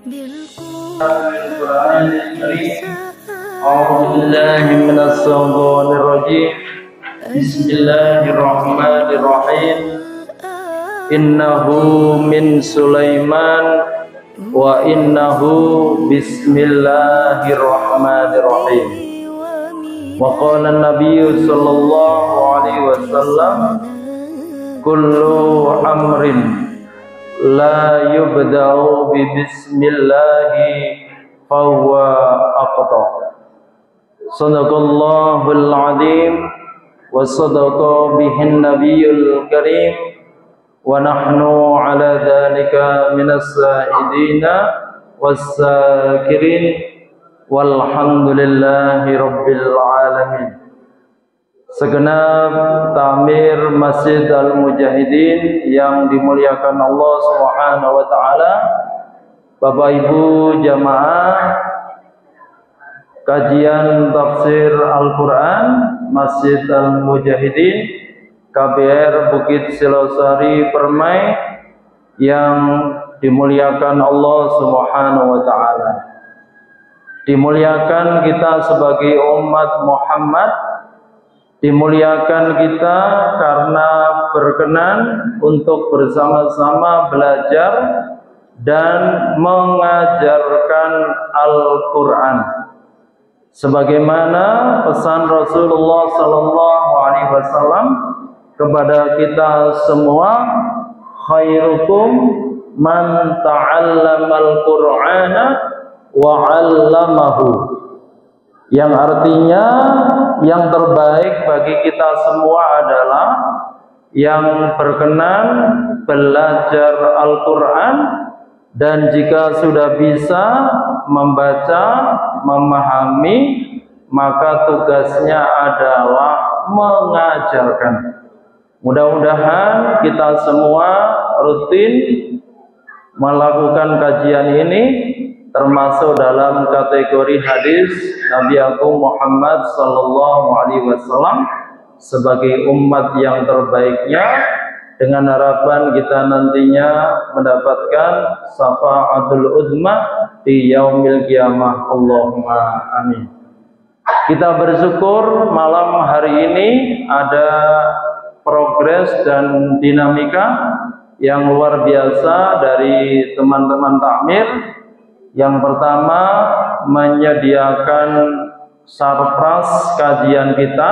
القرآن الكريم أعوذ بالله من الشيطان الرجيم بسم الله الرحمن الرحيم إنه من سليمان وإنه بسم الله الرحمن الرحيم وقال النبي صلى الله عليه وسلم كل أمر لا يبدأ ببسم الله فهو أخطأ صدق الله العظيم وصدق به النبي الكريم ونحن على ذلك من الشاهدين والشاكرين والحمد لله رب العالمين. Segenap takmir Masjid Al-Mujahidin yang dimuliakan Allah Subhanahu wa taala, Bapak Ibu jamaah kajian tafsir Al-Qur'an Masjid Al-Mujahidin KBR Bukit Silosari Permai yang dimuliakan Allah Subhanahu wa taala. Dimuliakan kita sebagai umat Muhammad, dimuliakan kita karena berkenan untuk bersama-sama belajar dan mengajarkan Al-Qur'an sebagaimana pesan Rasulullah sallallahu alaihi wasallam kepada kita semua, khairukum man ta'allamal Qur'ana wa 'allamahu, yang artinya yang terbaik bagi kita semua adalah yang berkenan belajar Al-Qur'an dan jika sudah bisa membaca, memahami, maka tugasnya adalah mengajarkan. Mudah-mudahan kita semua rutin melakukan kajian ini, termasuk dalam kategori hadis Nabi Agung Muhammad sallallahu alaihi wasallam sebagai umat yang terbaiknya, dengan harapan kita nantinya mendapatkan syafaatul uzma di yaumil qiyamah. Allahumma amin. Kita bersyukur malam hari ini ada progres dan dinamika yang luar biasa dari teman-teman takmir. Yang pertama, menyediakan sarpras kajian kita,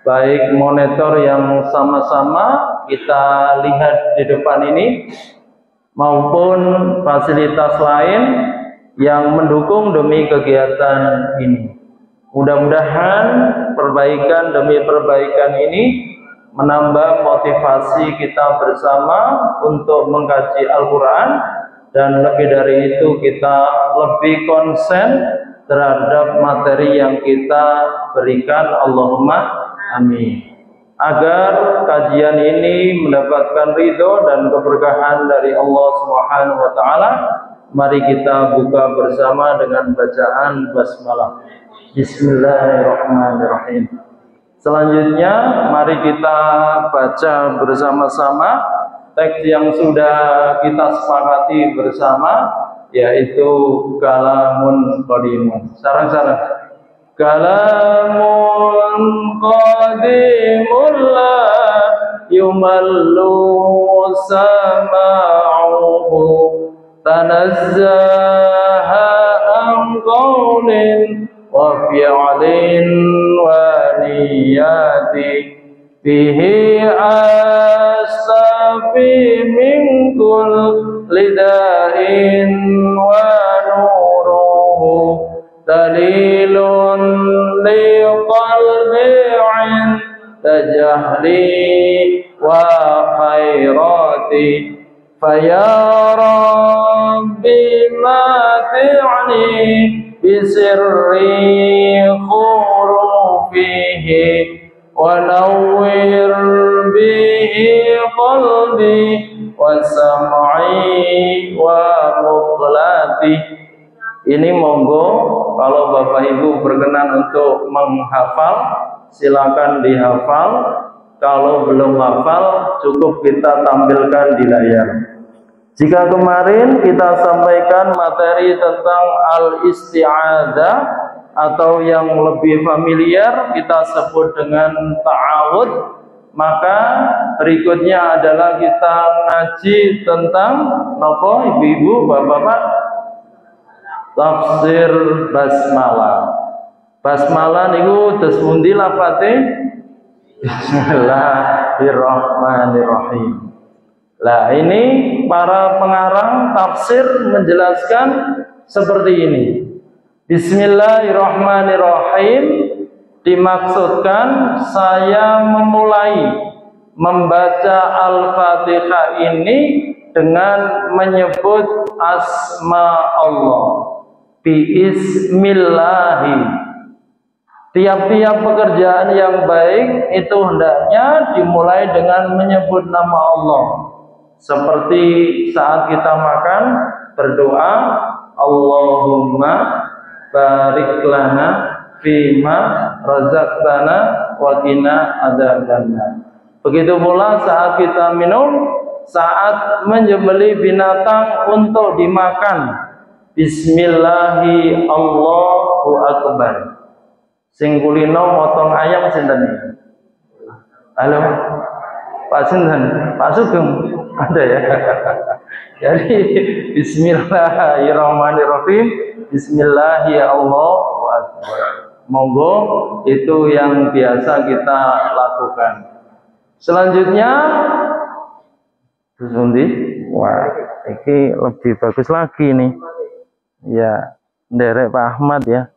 baik monitor yang sama-sama kita lihat di depan ini maupun fasilitas lain yang mendukung demi kegiatan ini. Mudah-mudahan perbaikan demi perbaikan ini menambah motivasi kita bersama untuk mengkaji Al-Qur'an, dan lebih dari itu kita lebih konsen terhadap materi yang kita berikan. Allahumma amin. Agar kajian ini mendapatkan ridho dan keberkahan dari Allah Subhanahu wa taala, mari kita buka bersama dengan bacaan basmalah. Bismillahirrahmanirrahim. Selanjutnya mari kita baca bersama-sama teks yang sudah kita sepakati bersama, yaitu kalamun qadimun. Sarang-sarang. Kalamun qadimun la yumallu sama'uhu tanazzaha an qawlin wa fi'lin wa niyati fihi asafi min kulli da'in wa nuruhu dalilun li qalbi'in tajahli wa khairati faya rabbi mati'ni bisirri khurufihi wa nawwir bihi qalbi wa sam'i wa muqlati. Ini monggo kalau Bapak Ibu berkenan untuk menghafal, silakan dihafal. Kalau belum hafal, cukup kita tampilkan di layar. Jika kemarin kita sampaikan materi tentang al-isti'adzah atau yang lebih familiar kita sebut dengan ta'awud, maka berikutnya adalah kita ngaji tentang apa ibu-ibu, bapak-bapak? Tafsir basmalah. Basmalah niku terus pundi lafate? Bismillahirrahmanirrahim. Lah ini para pengarang tafsir menjelaskan seperti ini. Bismillahirrahmanirrahim dimaksudkan saya memulai membaca Al-Fatihah ini dengan menyebut asma Allah. Bismillahi. Tiap-tiap pekerjaan yang baik itu hendaknya dimulai dengan menyebut nama Allah. Seperti saat kita makan berdoa, Allahumma barik lana fima razaqtana wa qina adzabannar. Begitu pula saat kita minum, saat menyembelih binatang untuk dimakan, bismillahi Allahu akbar. Sing kulino motong ayam sinten? Halo, Pak sinten? Pak Sugeng ada ya. Jadi bismillahirrahmanirrahim, bismillahi Allahu akbar. Monggo itu yang biasa kita lakukan. Selanjutnya Sundi, wah, ini lebih bagus lagi nih. Ya, nderek Pak Ahmad ya.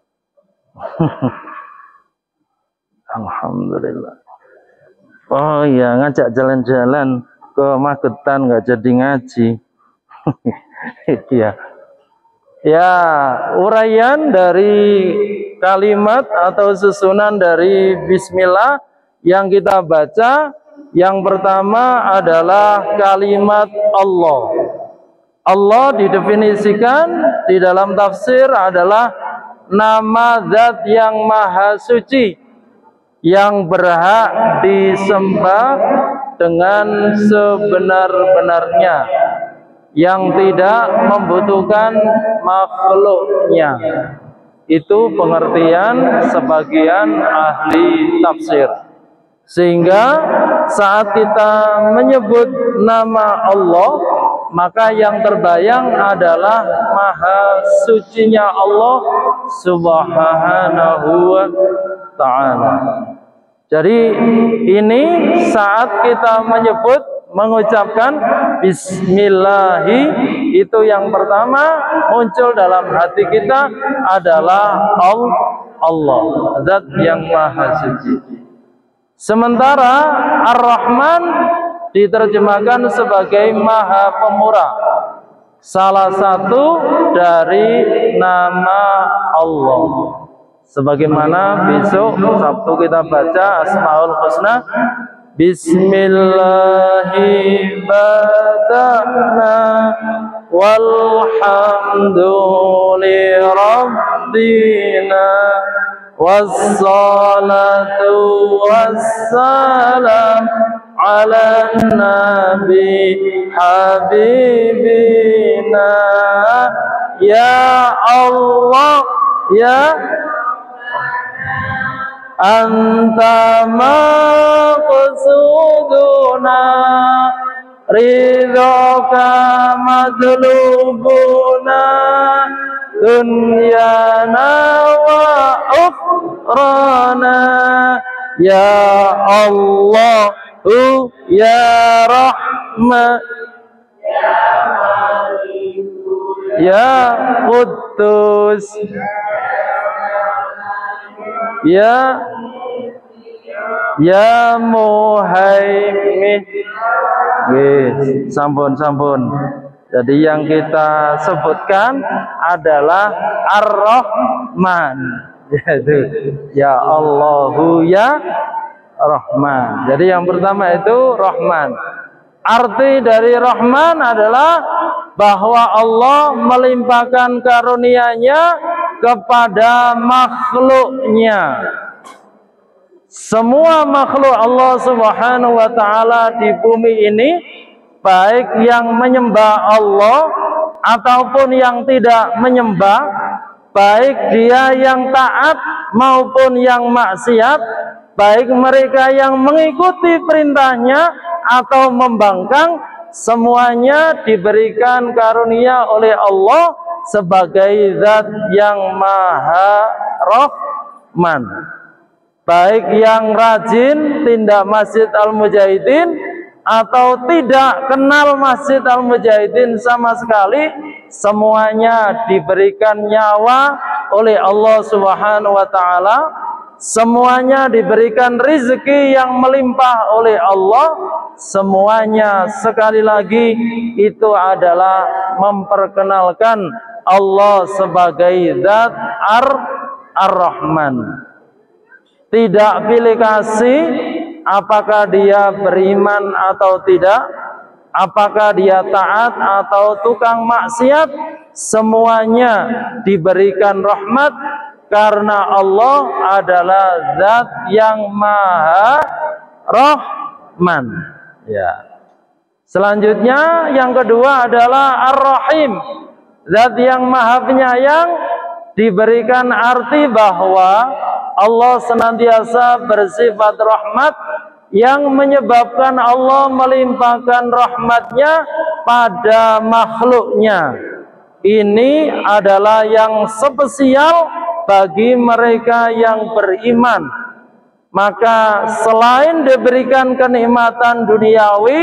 Alhamdulillah. Oh iya, ngajak jalan-jalan ke Magetan nggak jadi ngaji. Iya. Ya, uraian dari kalimat atau susunan dari bismillah yang kita baca, yang pertama adalah kalimat Allah. Allah didefinisikan di dalam tafsir adalah nama zat yang maha suci, yang berhak disembah dengan sebenar-benarnya, yang tidak membutuhkan makhluknya. Itu pengertian sebagian ahli tafsir. Sehingga saat kita menyebut nama Allah, maka yang terbayang adalah maha sucinya Allah subhanahu wa ta'ala. Jadi ini saat kita mengucapkan bismillahi, itu yang pertama muncul dalam hati kita adalah Allah, zat yang maha suci. Sementara Ar-Rahman diterjemahkan sebagai maha pemurah, salah satu dari nama Allah. Sebagaimana besok Sabtu kita baca Asmaul Husna, Bismillahi bada'na walhamdulillahina wassalatu wassalam ala nabi habibina ya Allah ya anta maqsuduna ridhaka madlubuna dunyana wa ukhrana ya Allahu ya Rahman ya Quddus ya Muhaimin. Sampun. Jadi yang kita sebutkan adalah Ar-Rahman, yaitu ya Allahu ya Rahman. Jadi yang pertama itu Rahman. Arti dari Rahman adalah bahwa Allah melimpahkan karunia-Nya kepada makhluknya. Semua makhluk Allah Subhanahu wa ta'ala di bumi ini, baik yang menyembah Allah ataupun yang tidak menyembah, baik dia yang taat maupun yang maksiat, baik mereka yang mengikuti perintahnya atau membangkang, semuanya diberikan karunia oleh Allah sebagai zat yang maha rahman. Baik yang rajin tindak Masjid Al-Mujahidin atau tidak kenal Masjid Al-Mujahidin sama sekali, semuanya diberikan nyawa oleh Allah Subhanahu wa ta'ala, semuanya diberikan rizki yang melimpah oleh Allah. Semuanya sekali lagi itu adalah memperkenalkan Allah sebagai zat Ar-Rahman. Tidak pilih kasih apakah dia beriman atau tidak, apakah dia taat atau tukang maksiat, semuanya diberikan rahmat karena Allah adalah zat yang maha rahman. Ya. Selanjutnya yang kedua adalah Ar-Rahim, zat yang maha penyayang. Diberikan arti bahwa Allah senantiasa bersifat rahmat yang menyebabkan Allah melimpahkan rahmatnya pada makhluknya. Ini adalah yang spesial bagi mereka yang beriman. Maka selain diberikan kenikmatan duniawi,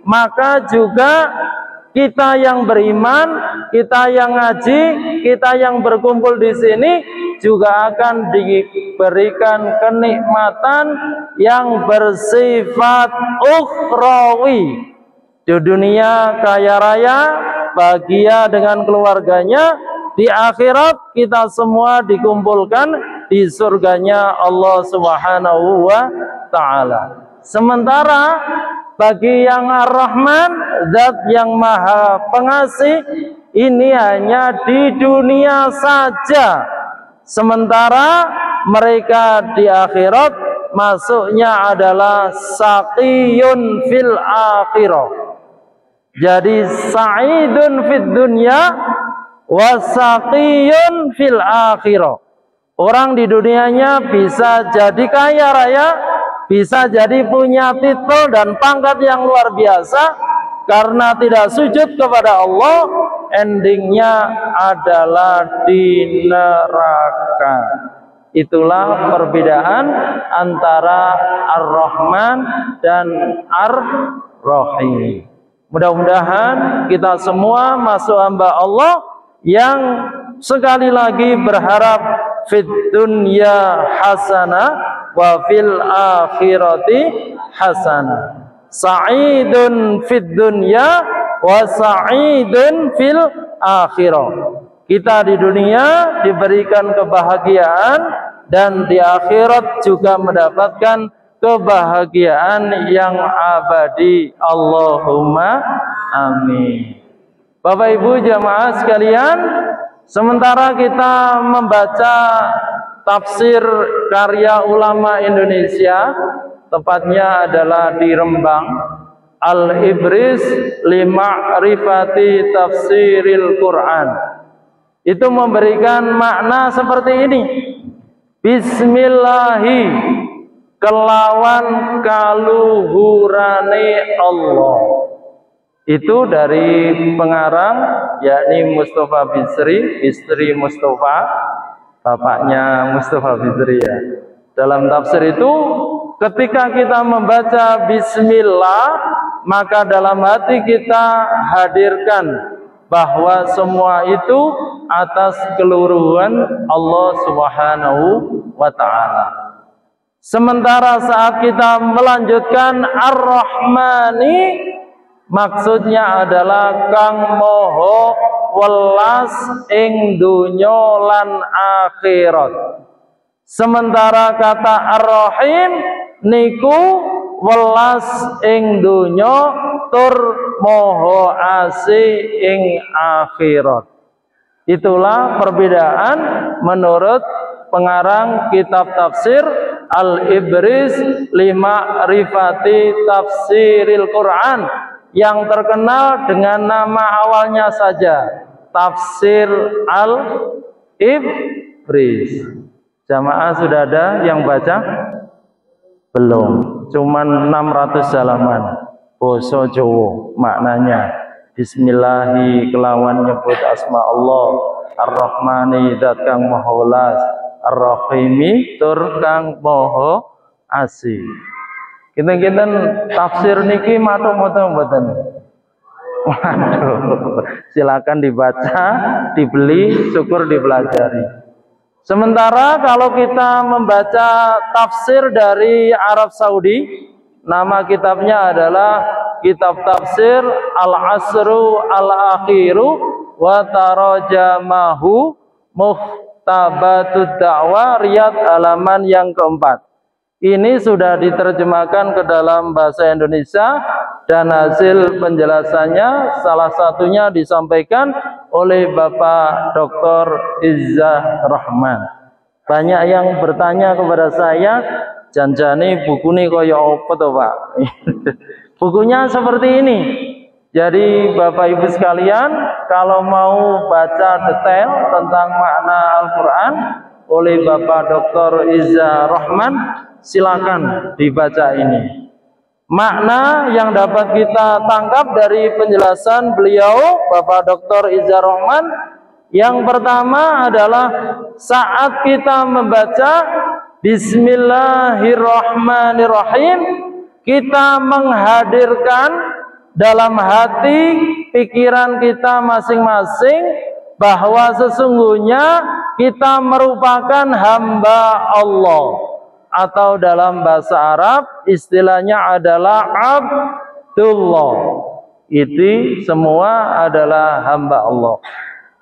maka juga kita yang beriman, kita yang ngaji, kita yang berkumpul di sini juga akan diberikan kenikmatan yang bersifat ukhrawi. Di dunia kaya raya, bahagia dengan keluarganya, di akhirat kita semua dikumpulkan di surganya Allah Subhanahu wa ta'ala. Sementara bagi yang Ar-Rahman, zat yang maha pengasih, ini hanya di dunia saja. Sementara mereka di akhirat masuknya adalah saqiyun fil akhirah. Jadi sa'idun fid dunya wa saqiyun fil akhirah. Orang di dunianya bisa jadi kaya raya, bisa jadi punya titel dan pangkat yang luar biasa, karena tidak sujud kepada Allah, endingnya adalah di neraka. Itulah perbedaan antara Ar-Rahman dan Ar-Rahim. Mudah-mudahan kita semua masuk hamba Allah yang sekali lagi berharap fid dunya hasanah wa fil akhirati hasanah. Sa'idun fid dunya wa sa'idun fil akhirah. Kita di dunia diberikan kebahagiaan dan di akhirat juga mendapatkan kebahagiaan yang abadi. Allahumma amin. Bapak Ibu jamaah sekalian, sementara kita membaca tafsir karya ulama Indonesia, tepatnya adalah di Rembang, Al-Ibris li Ma'rifati Tafsiril Quran. Itu memberikan makna seperti ini. Bismillahi, kelawan kaluhurane Allah. Itu dari pengarang, yakni Mustafa Bisri, istri Mustafa, bapaknya Mustafa Bisri ya. Dalam tafsir itu, ketika kita membaca Bismillah, maka dalam hati kita hadirkan bahwa semua itu atas keluruhan Allah Subhanahu wa ta'ala. Sementara saat kita melanjutkan Ar-Rahmani, maksudnya adalah kang moho welas ing dunya lan akhirat. Sementara kata Ar-Rahim niku welas ing dunya tur moho asih ing akhirat. Itulah perbedaan menurut pengarang kitab tafsir Al-Ibris li Ma'rifati Tafsiril Quran, yang terkenal dengan nama awalnya saja, Tafsir Al-Ibris. Jamaah sudah ada yang baca? Belum, cuman 600 halaman. Basa Jawa maknanya Bismillahi kelawan nyebut asma Allah, Ar-Rahmani zat kang maha welas, Ar-Rahimi tur kang maha asih. Kinten-kinten tafsir niki matur-matur mboten. Waduh, silakan dibaca, dibeli, syukur dipelajari. Sementara kalau kita membaca tafsir dari Arab Saudi, nama kitabnya adalah Kitab Tafsir Al-Asru Al-Akhiru wa Tarajamahu Muhtabatud Da'wah, Riyadh, halaman yang keempat. Ini sudah diterjemahkan ke dalam bahasa Indonesia dan hasil penjelasannya salah satunya disampaikan oleh Bapak Dr. Izzah Rahman. Banyak yang bertanya kepada saya, janjane buku ini kaya apa toh Pak? Bukunya seperti ini. Jadi Bapak Ibu sekalian, kalau mau baca detail tentang makna Al-Quran oleh Bapak Dr. Izzah Rahman, silakan dibaca ini. Makna yang dapat kita tangkap dari penjelasan beliau, Bapak Dr. Izzah Rahman, yang pertama adalah saat kita membaca Bismillahirrahmanirrahim, kita menghadirkan dalam hati pikiran kita masing-masing bahwa sesungguhnya kita merupakan hamba Allah, atau dalam bahasa Arab istilahnya adalah Abdullah. Itu semua adalah hamba Allah.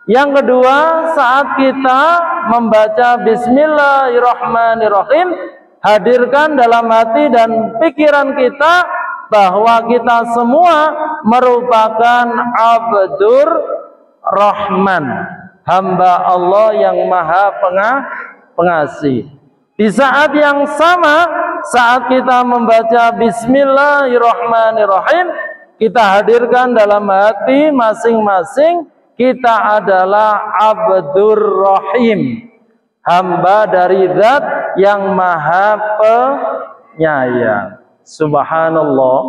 Yang kedua, saat kita membaca Bismillahirrahmanirrahim, hadirkan dalam hati dan pikiran kita bahwa kita semua merupakan Abdur Rahman, hamba Allah yang maha pengasih. Di saat yang sama, saat kita membaca Bismillahirrahmanirrahim, kita hadirkan dalam hati masing-masing kita adalah Abdur Rahim, hamba dari Zat yang maha penyayang. Subhanallah,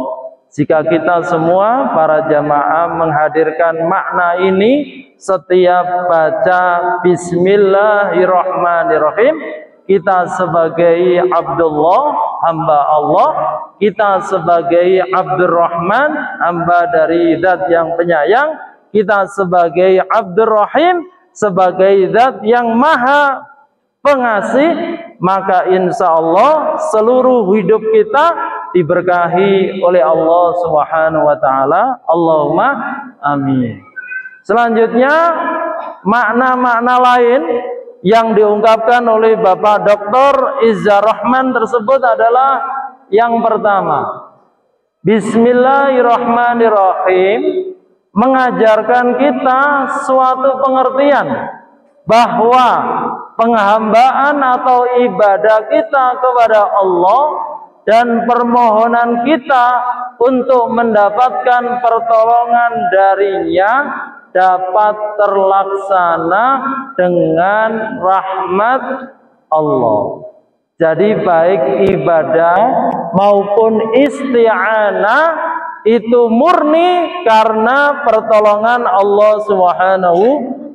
jika kita semua para jamaah menghadirkan makna ini setiap baca Bismillahirrahmanirrahim, kita sebagai Abdullah, hamba Allah, kita sebagai Abdurrahman, hamba dari Zat yang penyayang, kita sebagai Abdurrahim, sebagai Zat yang maha pengasih, maka insya Allah seluruh hidup kita diberkahi oleh Allah Subhanahu wa Ta'ala. Allahumma amin. Selanjutnya, makna-makna lain yang diungkapkan oleh Bapak Dr. Izzah Rahman tersebut adalah yang pertama, Bismillahirrahmanirrahim mengajarkan kita suatu pengertian bahwa penghambaan atau ibadah kita kepada Allah dan permohonan kita untuk mendapatkan pertolongan darinya dapat terlaksana dengan rahmat Allah. Jadi baik ibadah maupun isti'anah itu murni karena pertolongan Allah Subhanahu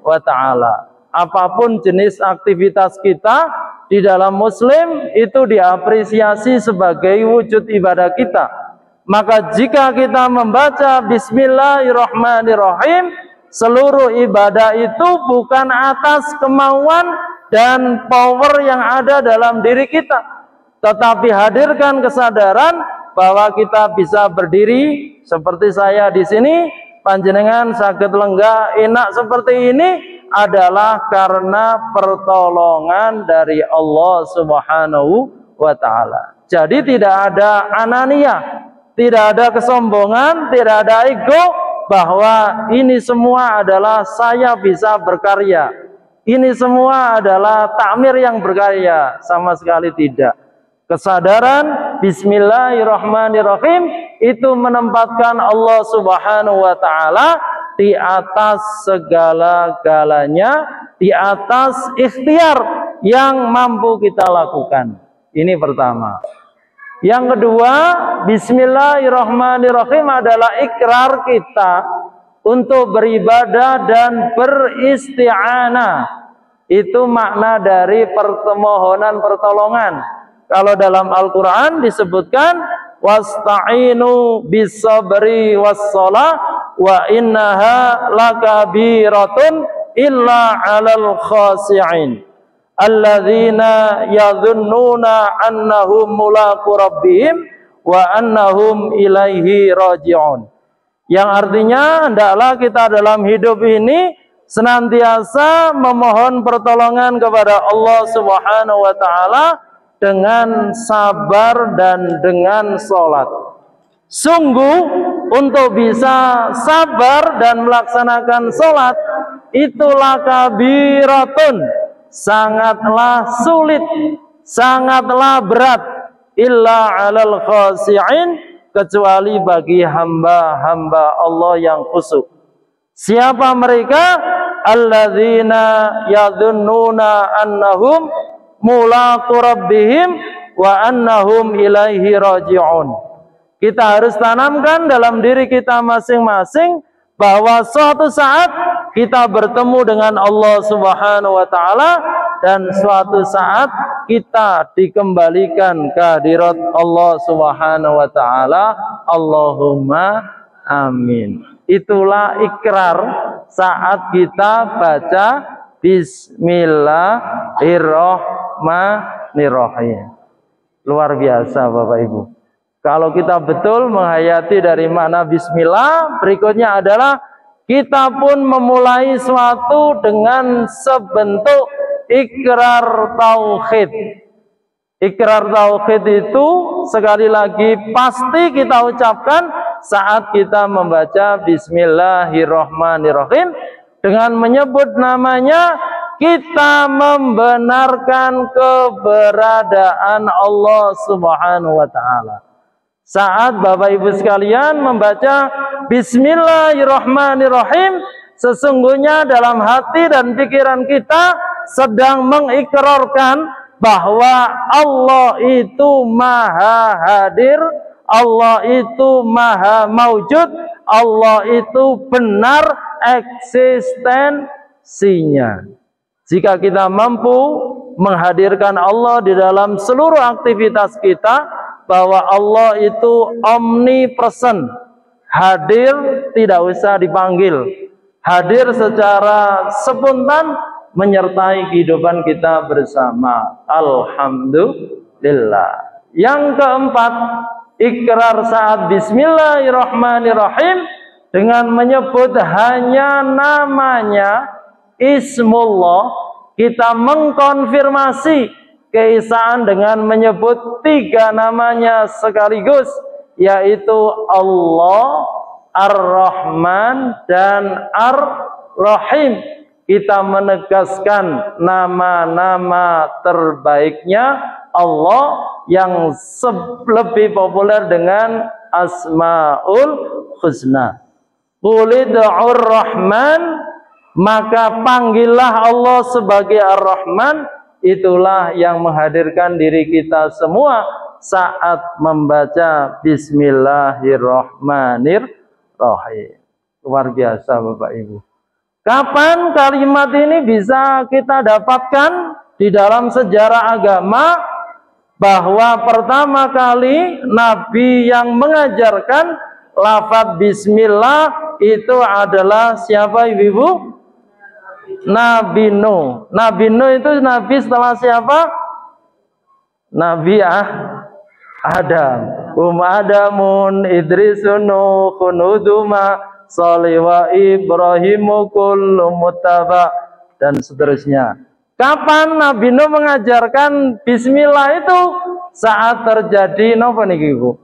wa Ta'ala. Apapun jenis aktivitas kita di dalam Muslim itu diapresiasi sebagai wujud ibadah kita. Maka jika kita membaca Bismillahirrahmanirrahim, seluruh ibadah itu bukan atas kemauan dan power yang ada dalam diri kita, tetapi hadirkan kesadaran bahwa kita bisa berdiri seperti saya di sini, panjenengan saged lenggah enak seperti ini adalah karena pertolongan dari Allah Subhanahu wa Ta'ala. Jadi tidak ada anania, tidak ada kesombongan, tidak ada ego bahwa ini semua adalah saya bisa berkarya, ini semua adalah takmir yang berkarya, sama sekali tidak. Kesadaran Bismillahirrahmanirrahim itu menempatkan Allah Subhanahu wa taala di atas segala-galanya, di atas ikhtiar yang mampu kita lakukan. Ini pertama. Yang kedua, Bismillahirrahmanirrahim adalah ikrar kita untuk beribadah dan beristi'anah. Itu makna dari permohonan pertolongan. Kalau dalam Al-Quran disebutkan wasta'inu bis-sabri was-shalah wa innaha lakabiratun illa 'alal khashi'in alladzina yadhunnuna annahum mulaqu rabbihim wa annahum ilaihi raji'un. Yang artinya hendaklah kita dalam hidup ini senantiasa memohon pertolongan kepada Allah Subhanahu wa taala dengan sabar dan dengan sholat. Sungguh untuk bisa sabar dan melaksanakan sholat itulah kabiratun, sangatlah sulit, sangatlah berat, illa 'alal khashi'in, kecuali bagi hamba-hamba Allah yang khusyuk. Siapa mereka? Alladzina yadhunnuna annahum mulaqu rabbihim wa annahum ilaihi raji'un. Kita harus tanamkan dalam diri kita masing-masing bahwa suatu saat kita bertemu dengan Allah Subhanahu wa taala dan suatu saat kita dikembalikan ke hadirat Allah Subhanahu wa taala. Allahumma amin. Itulah ikrar saat kita baca Bismillahirrahmanirrahim. Luar biasa Bapak Ibu. Kalau kita betul menghayati dari makna bismillah, berikutnya adalah kita pun memulai suatu dengan sebentuk ikrar tauhid. Ikrar tauhid itu sekali lagi pasti kita ucapkan saat kita membaca Bismillahirrahmanirrahim. Dengan menyebut namanya, kita membenarkan keberadaan Allah Subhanahu wa taala. Saat Bapak Ibu sekalian membaca Bismillahirrahmanirrahim, sesungguhnya dalam hati dan pikiran kita sedang mengikrarkan bahwa Allah itu maha hadir, Allah itu maha maujud, Allah itu benar eksistensinya. Jika kita mampu menghadirkan Allah di dalam seluruh aktivitas kita, bahwa Allah itu omnipresent, hadir tidak usah dipanggil, hadir secara spontan menyertai kehidupan kita bersama. Alhamdulillah. Yang keempat, ikrar saat Bismillahirrahmanirrahim dengan menyebut hanya namanya, Ismullah. Kita mengkonfirmasi keesaan dengan menyebut 3 namanya sekaligus, yaitu Allah, Ar-Rahman, dan Ar-Rahim. Kita menegaskan nama-nama terbaiknya Allah yang lebih populer dengan Asmaul Husna. Qulid'ur Rahman, maka panggillah Allah sebagai Ar-Rahman. Itulah yang menghadirkan diri kita semua saat membaca Bismillahirrahmanirrahim. Luar biasa Bapak Ibu. Kapan kalimat ini bisa kita dapatkan? Di dalam sejarah agama, bahwa pertama kali Nabi yang mengajarkan lafaz Bismillah itu adalah siapa Ibu? Nabi Nuh. Nabi Nuh itu nabi setelah siapa? Nabi Adam. Adamun Idrisun Nuhun Huduma Salih wa Ibrahimu kullu muttaba, dan seterusnya. Kapan Nabi Nuh mengajarkan Bismillah itu? Saat terjadi napa niki Ibu?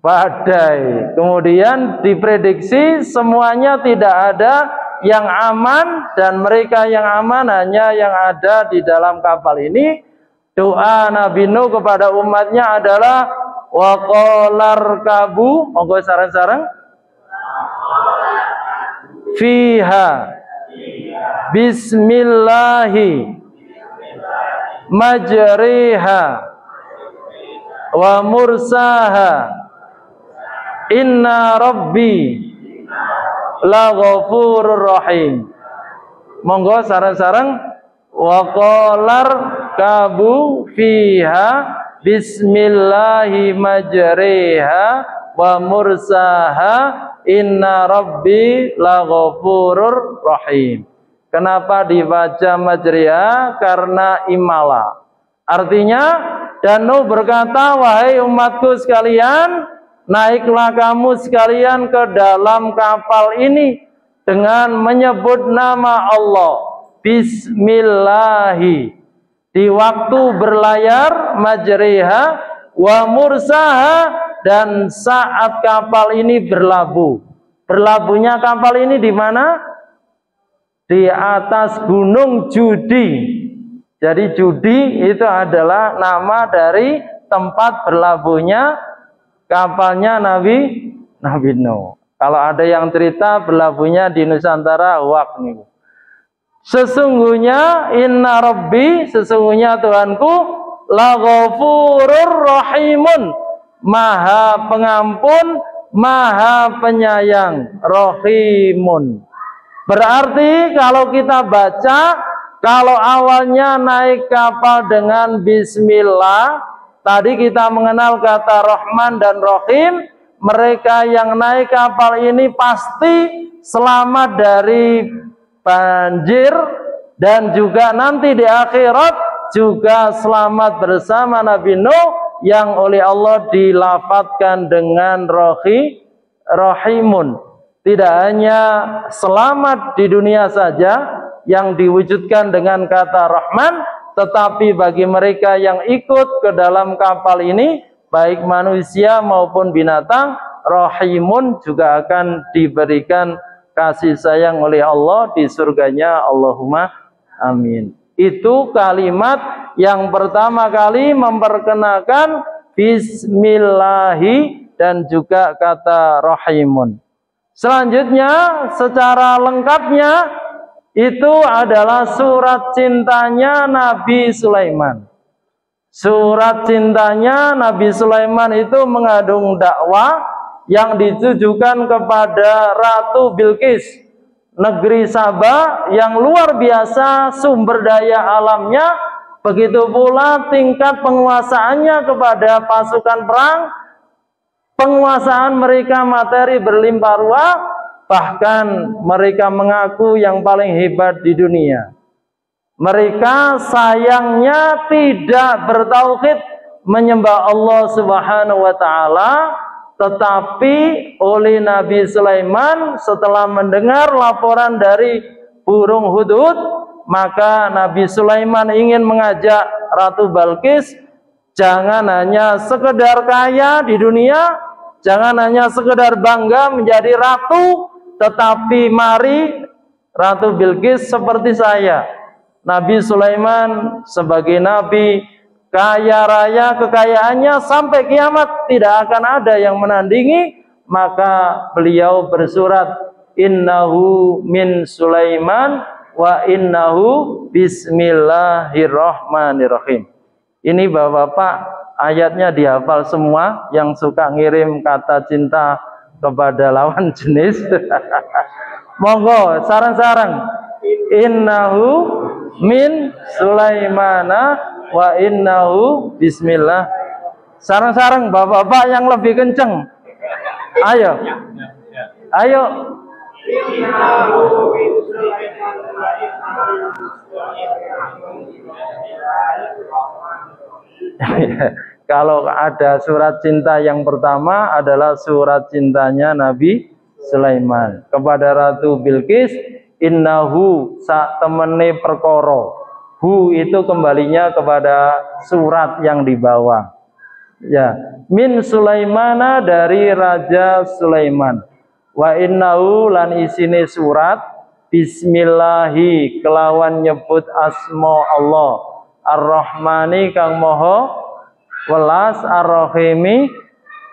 Badai. Kemudian diprediksi semuanya tidak ada yang aman, dan mereka yang aman hanya yang ada di dalam kapal ini. Doa Nabi Nuh kepada umatnya adalah wa qalar kabu, monggo sareng-sareng, fiha bismillahi majriha wa mursaha inna rabbi la ghafurur rahim. Monggo sareng-sareng wa qalar kabu fiha bismillahi majriha wa mursaha inna rabbi la ghafurur rahim. Kenapa dibaca majriha? Karena imala. Artinya, dan Nuh berkata, wahai umatku sekalian, naiklah kamu sekalian ke dalam kapal ini dengan menyebut nama Allah, bismillahi, di waktu berlayar, majriha wa mursaha, dan saat kapal ini berlabuh. Berlabuhnya kapal ini di mana? Di atas gunung Judi. Jadi Judi itu adalah nama dari tempat berlabuhnya kapalnya Nabi Nuh. Kalau ada yang cerita berlabuhnya di Nusantara, wak nih. Sesungguhnya inna rabbi, sesungguhnya Tuhanku, la ghafurur rahimun, maha pengampun, maha penyayang, rahimun. Berarti kalau kita baca, kalau awalnya naik kapal dengan bismillah, tadi kita mengenal kata Rahman dan Rahim, mereka yang naik kapal ini pasti selamat dari banjir, dan juga nanti di akhirat juga selamat bersama Nabi Nuh yang oleh Allah dilafadzkan dengan rahimun. Tidak hanya selamat di dunia saja yang diwujudkan dengan kata Rahman, tetapi bagi mereka yang ikut ke dalam kapal ini, baik manusia maupun binatang, rahimun, juga akan diberikan kasih sayang oleh Allah di surganya. Allahumma amin. Itu kalimat yang pertama kali memperkenalkan bismillahi dan juga kata rahimun. Selanjutnya secara lengkapnya itu adalah surat cintanya Nabi Sulaiman. Surat cintanya Nabi Sulaiman itu mengandung dakwah yang ditujukan kepada Ratu Bilqis, negeri Sabah yang luar biasa sumber daya alamnya, begitu pula tingkat penguasaannya kepada pasukan perang. Penguasaan mereka materi berlimpah ruah, bahkan mereka mengaku yang paling hebat di dunia. Mereka sayangnya tidak bertauhid menyembah Allah Subhanahu wa taala, tetapi oleh Nabi Sulaiman setelah mendengar laporan dari burung hudhud, maka Nabi Sulaiman ingin mengajak Ratu Bilqis, jangan hanya sekedar kaya di dunia, jangan hanya sekedar bangga menjadi ratu, tetapi mari Ratu Bilqis seperti saya. Nabi Sulaiman sebagai nabi kaya raya, kekayaannya sampai kiamat tidak akan ada yang menandingi. Maka beliau bersurat, innahu min Sulaiman wa innahu bismillahirrahmanirrahim. Ini bapak-bapak, ayatnya dihafal semua yang suka ngirim kata cinta kepada lawan jenis. Monggo sarang-sarang, innahu min Sulaimana wa innahu bismillah. Sarang-sarang bapak-bapak yang lebih kenceng. Ayo. Ayo. Kalau ada surat cinta yang pertama adalah surat cintanya Nabi Sulaiman kepada Ratu Bilqis, innahu sak temene perkara. Hu itu kembalinya kepada surat yang dibawa. Ya, min Sulaimana dari Raja Sulaiman. Wa innahu lan isine surat bismillahi kelawan nyebut asma Allah. Ar-Rahmani kang moho welas, Ar-Rahimi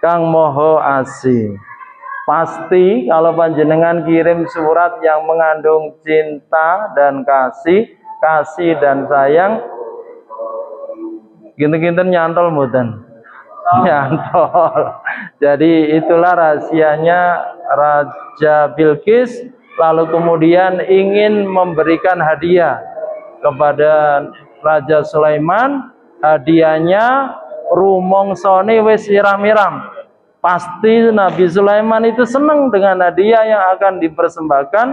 kang moho asih. Pasti kalau panjenengan kirim surat yang mengandung cinta dan kasih, kasih dan sayang, ginten-ginten nyantol mboten? Nyantol. Jadi itulah rahasianya Raja Bilqis, lalu kemudian ingin memberikan hadiah kepada Raja Sulaiman. Hadiahnya rumongsone wis iram-iram. Pasti Nabi Sulaiman itu senang dengan hadiah yang akan dipersembahkan,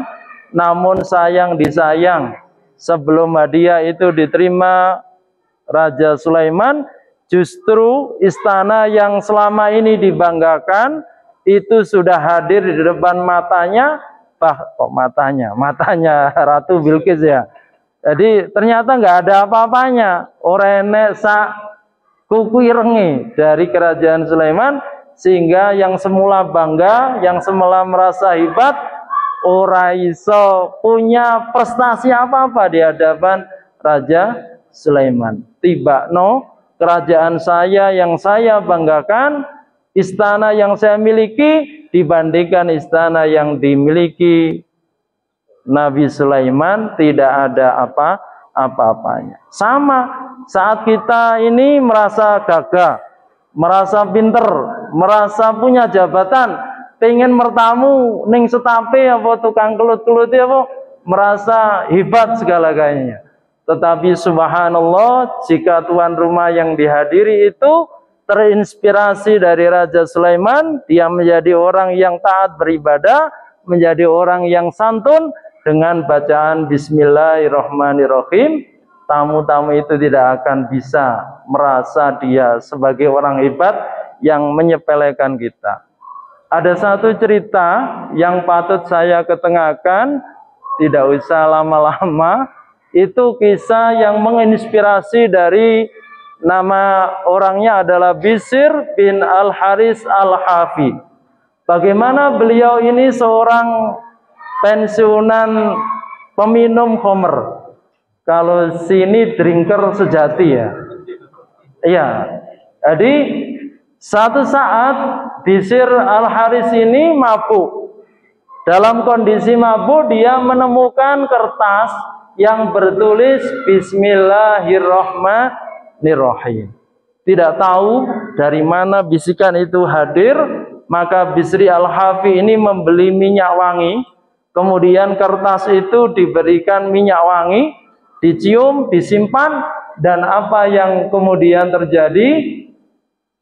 namun sayang disayang. Sebelum hadiah itu diterima Raja Sulaiman, justru istana yang selama ini dibanggakan itu sudah hadir di depan matanya, matanya Ratu Bilqis ya. Jadi ternyata nggak ada apa-apanya, orene sak kuku irenge dari kerajaan Sulaiman. Sehingga yang semula bangga, yang semula merasa hebat, ora iso punya prestasi apa-apa di hadapan Raja Sulaiman. Tibakno kerajaan saya yang saya banggakan, istana yang saya miliki dibandingkan istana yang dimiliki Nabi Sulaiman, tidak ada apa-apanya. Sama saat kita ini merasa gagah, merasa pinter, merasa punya jabatan, pengen mertamu ning setape apa tukang kelut-kelut apa, merasa hebat segala-galanya. Tetapi subhanallah, jika tuan rumah yang dihadiri itu terinspirasi dari Raja Sulaiman, dia menjadi orang yang taat beribadah, menjadi orang yang santun dengan bacaan Bismillahirrahmanirrahim, tamu-tamu itu tidak akan bisa merasa dia sebagai orang hebat yang menyepelekan kita. Ada satu cerita yang patut saya ketengahkan, tidak usah lama-lama. Itu kisah yang menginspirasi dari nama orangnya adalah Bishr bin Al-Haris Al-Hafi. Bagaimana beliau ini seorang pensiunan peminum khamr. Kalau sini drinker sejati ya. Iya. Jadi satu saat Bishr Al-Haris ini mabuk. Dalam kondisi mabuk dia menemukan kertas yang bertulis Bismillahirrahmanirrahim. Tidak tahu dari mana bisikan itu hadir, maka Bishr Al-Hafi ini membeli minyak wangi, kemudian kertas itu diberikan minyak wangi, dicium, disimpan, dan apa yang kemudian terjadi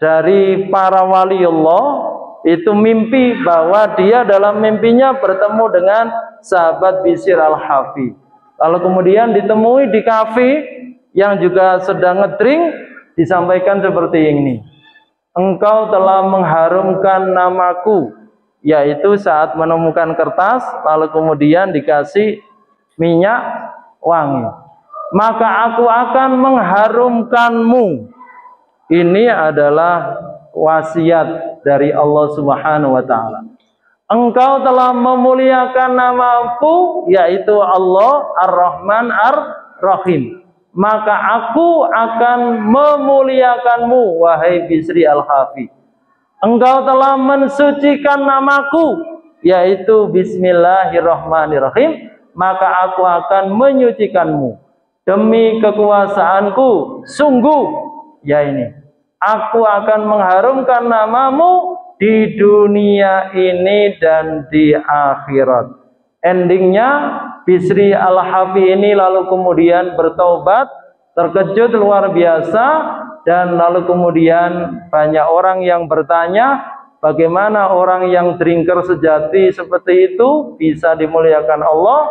dari para wali Allah itu mimpi bahwa dia dalam mimpinya bertemu dengan sahabat Bishr Al-Hafi. Lalu kemudian ditemui di kafe yang juga sedang ngedrink, disampaikan seperti ini. Engkau telah mengharumkan namaku, yaitu saat menemukan kertas lalu kemudian dikasih minyak wangi. Maka aku akan mengharumkanmu. Ini adalah wasiat dari Allah Subhanahu wa taala. Engkau telah memuliakan namaku, yaitu Allah Ar-Rahman Ar-Rahim. Maka aku akan memuliakanmu, wahai Bishr Al-Hafi. Engkau telah mensucikan namaku, yaitu Bismillahirrahmanirrahim. Maka aku akan menyucikanmu. Demi kekuasaanku, sungguh, ya ini, aku akan mengharumkan namamu di dunia ini dan di akhirat. Endingnya Bishr Al-Hafi ini lalu kemudian bertaubat, terkejut luar biasa, dan lalu kemudian banyak orang yang bertanya, bagaimana orang yang drinker sejati seperti itu bisa dimuliakan Allah?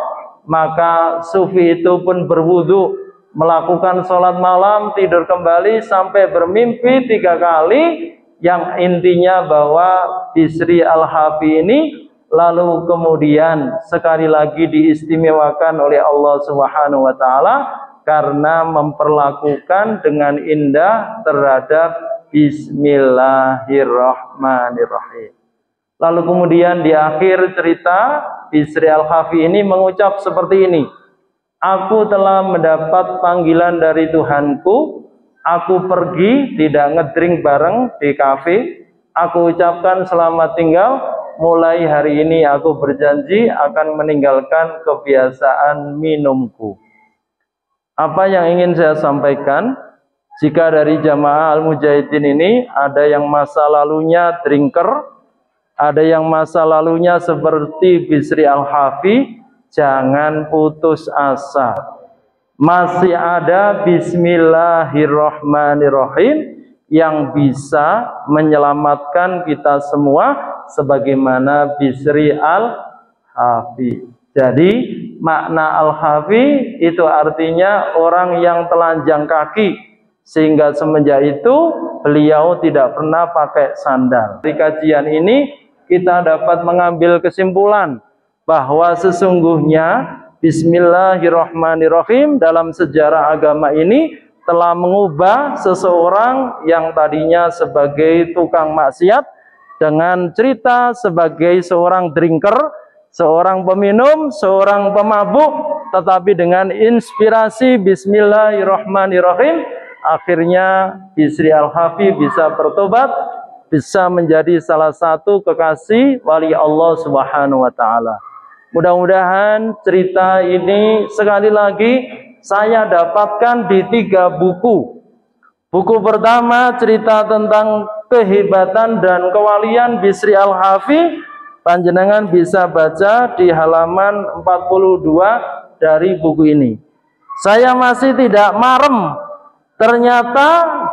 Maka sufi itu pun berwudu, melakukan sholat malam, tidur kembali sampai bermimpi 3 kali, yang intinya bahwa Bishr Al-Hafi ini lalu kemudian sekali lagi diistimewakan oleh Allah Subhanahu wa taala karena memperlakukan dengan indah terhadap Bismillahirrahmanirrahim. Lalu kemudian di akhir cerita Bishr Al-Hafi ini mengucap seperti ini. aku telah mendapat panggilan dari Tuhanku, aku pergi tidak ngedrink bareng di kafe, aku ucapkan selamat tinggal, mulai hari ini aku berjanji akan meninggalkan kebiasaan minumku. Apa yang ingin saya sampaikan, jika dari jamaah Al-Mujahidin ini ada yang masa lalunya drinker, ada yang masa lalunya seperti Bisri Al-Hafi, jangan putus asa. Masih ada Bismillahirrahmanirrahim yang bisa menyelamatkan kita semua sebagaimana Bisri Al-Hafi. Jadi makna Al-Hafi itu artinya orang yang telanjang kaki, sehingga semenjak itu beliau tidak pernah pakai sandal. Di kajian ini kita dapat mengambil kesimpulan bahwa sesungguhnya Bismillahirrahmanirrahim dalam sejarah agama ini telah mengubah seseorang yang tadinya sebagai tukang maksiat dengan cerita sebagai seorang drinker, seorang peminum, seorang pemabuk, tetapi dengan inspirasi Bismillahirrahmanirrahim akhirnya Bisri Al-Hafi bisa bertobat, bisa menjadi salah satu kekasih wali Allah Subhanahu wa taala. Mudah-mudahan cerita ini sekali lagi saya dapatkan di 3 buku. Buku pertama cerita tentang kehebatan dan kewalian Bisri Al-Hafi, panjenengan bisa baca di halaman 42 dari buku ini. Saya masih tidak marem, ternyata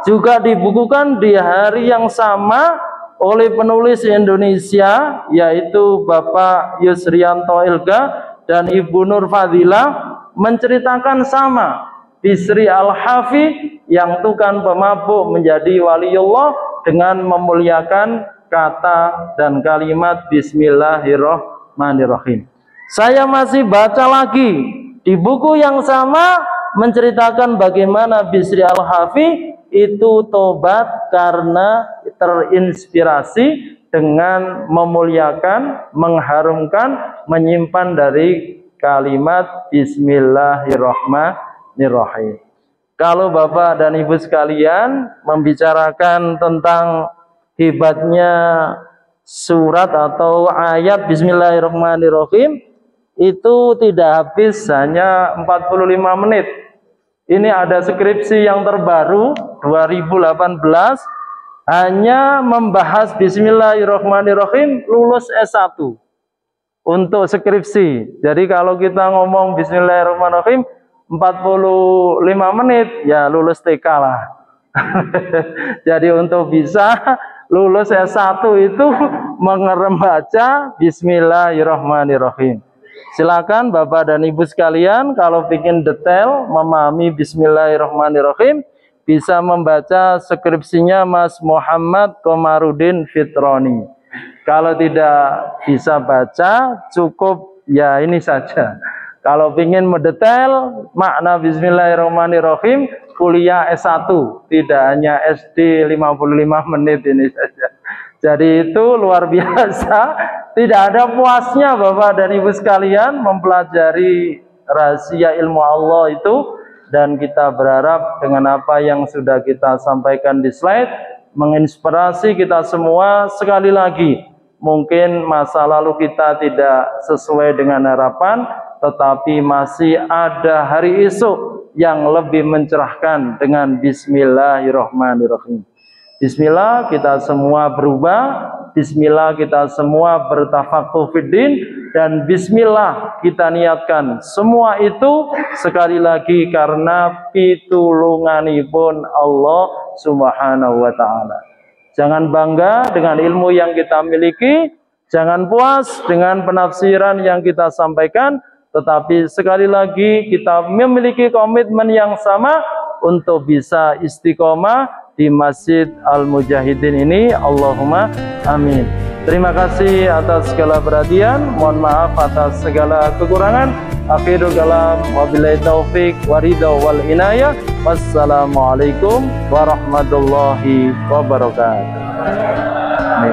juga dibukukan di hari yang sama oleh penulis Indonesia, yaitu Bapak Yusrianto Ilga dan Ibu Nur Fadilah, menceritakan sama Bisri Al-Hafi yang tukang pemabuk menjadi waliullah dengan memuliakan kata dan kalimat Bismillahirrahmanirrahim. Saya masih baca lagi di buku yang sama menceritakan bagaimana Bisri Al-Hafi itu tobat karena terinspirasi dengan memuliakan, mengharumkan, menyimpan dari kalimat Bismillahirrahmanirrahim. Kalau Bapak dan Ibu sekalian membicarakan tentang hebatnya surat atau ayat Bismillahirrahmanirrahim, itu tidak habis hanya 45 menit. Ini ada skripsi yang terbaru 2018 hanya membahas Bismillahirrahmanirrahim lulus S1 untuk skripsi. Jadi kalau kita ngomong Bismillahirrahmanirrahim 45 menit ya lulus TK lah. Jadi untuk bisa lulus S1 itu membaca Bismillahirrahmanirrahim. Silakan Bapak dan Ibu sekalian, kalau ingin detail memahami Bismillahirrahmanirrahim, bisa membaca skripsinya Mas Muhammad Komarudin Fitroni. Kalau tidak bisa baca, cukup ya ini saja. Kalau ingin mendetail makna Bismillahirrahmanirrahim, kuliah S1, tidak hanya SD 55 menit ini saja. Jadi itu luar biasa, tidak ada puasnya Bapak dan Ibu sekalian mempelajari rahasia ilmu Allah itu, dan kita berharap dengan apa yang sudah kita sampaikan di slide menginspirasi kita semua. Sekali lagi, mungkin masa lalu kita tidak sesuai dengan harapan, tetapi masih ada hari esok yang lebih mencerahkan dengan Bismillahirrahmanirrahim. Bismillah kita semua berubah, Bismillah kita semua bertafakuh fiddin, dan Bismillah kita niatkan semua itu sekali lagi karena pitulunganipun Allah Subhanahu wa ta'ala. Jangan bangga dengan ilmu yang kita miliki, jangan puas dengan penafsiran yang kita sampaikan, tetapi sekali lagi kita memiliki komitmen yang sama untuk bisa istiqomah di Masjid Al-Mujahidin ini. Allahumma amin. Terima kasih atas segala perhatian, mohon maaf atas segala kekurangan. Akhirul kalam, wabillahi taufik waridha wal inayah. Wassalamualaikum warahmatullahi wabarakatuh. Amin.